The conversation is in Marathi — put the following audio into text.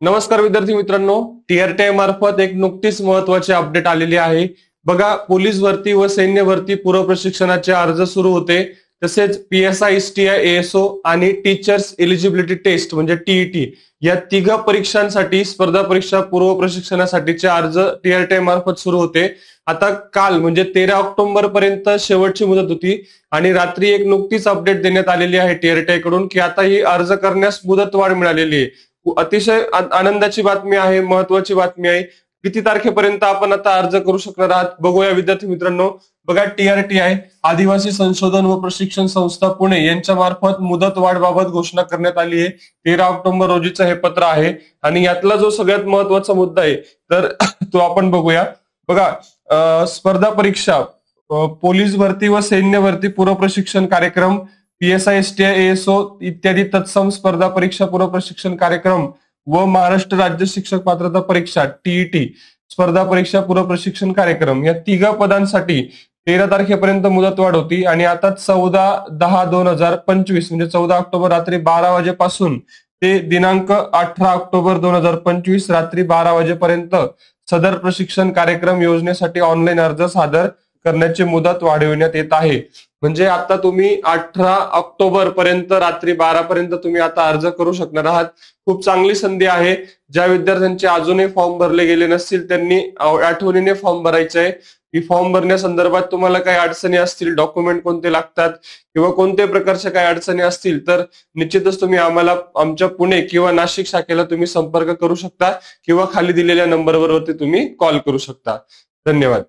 नमस्कार विद्यार्थी मित्रांनो, टीआरटीआय मार्फत एक नुकतीच महत्वाची अपडेट आलेली आहे। बघा, पोलीस भरती व सैन्य भरती पूर्व प्रशिक्षणाचे अर्ज सुरू होते। तसेच पीएसआय, एसटीआय, एएसओ आणि टीचर्स एलिजिबिलिटी टेस्ट म्हणजे टीईटी या तिघ परीक्षांसाठी स्पर्धा परीक्षा पूर्व प्रशिक्षणासाठीचे अर्ज टीआरटीआय मार्फत सुरू होते। आता काल म्हणजे 13 ऑक्टोबर पर्यंत शेवटची मुदत होती आणि रात्री एक नुकतीच अपडेट देण्यात आलेली आहे टीआरटीआय कडून की आता ही अर्ज करण्यास मुदतवाढ मिळालेली आहे। अतिशय आनंदाची बातमी आहे, महत्वाची बातमी आहे। किती तारखेपर्यंत आपण आता अर्ज करू शकणार आहात बघूया विद्यार्थी मित्रांनो। बघा, टीआरटीआय आदिवासी संशोधन व प्रशिक्षण संस्था पुणे यांच्या मार्फत मुदत वाढबाबत घोषणा करण्यात आली आहे। 13 ऑक्टोबर रोजीचं हे पत्र आहे आणि यातला जो सगळ्यात महत्वाचा मुद्दा आहे तर तो आपण बघूया। बघा, स्पर्धा परीक्षा पोलीस भरती व सैन्य भरती पूर्व प्रशिक्षण कार्यक्रम, पीएसआय, एसटीआय, एएसओ इत्यादी तत्सम स्पर्धा परीक्षा पूर्व प्रशिक्षण कार्यक्रम व महाराष्ट्र राज्य शिक्षक पात्रता परीक्षा टीईटी स्पर्धा परीक्षा पूर्व प्रशिक्षण कार्यक्रम या तिघ पदांसाठी 13 तारखेपर्यंत मुदतवाढ होती आणि आता 14/10/2025 म्हणजे 14 ऑक्टोबर रात्री 12 वाजेपासून ते दिनांक 18 ऑक्टोबर 2025 रात्री 12 वाजेपर्यंत सदर प्रशिक्षण कार्यक्रम योजनेसाठी ऑनलाईन अर्ज सादर करण्याची मुदत वाढविण्यात येत आहे। म्हणजे आता तुम्ही 18 ऑक्टोबर पर्यंत रात्री 12 पर्यंत तुम्ही आता अर्ज करू शकणार आहात। खूप चांगली संधी आहे। ज्या विद्यार्थ्यांचे अजूनही फॉर्म भरले गेले नसतील त्यांनी आठवणीने फॉर्म भरायचे आहे। की फॉर्म भरण्यासंदर्भात तुम्हाला काही अडचणी असतील, डॉक्युमेंट कोणते लागतात किंवा कोणत्या प्रकारच्या काही अडचणी असतील तर निश्चितच तुम्ही आम्हाला आमच्या पुणे किंवा नाशिक शाखेला तुम्ही संपर्क करू शकता किंवा खाली दिलेल्या नंबरवरती तुम्ही कॉल करू शकता। धन्यवाद।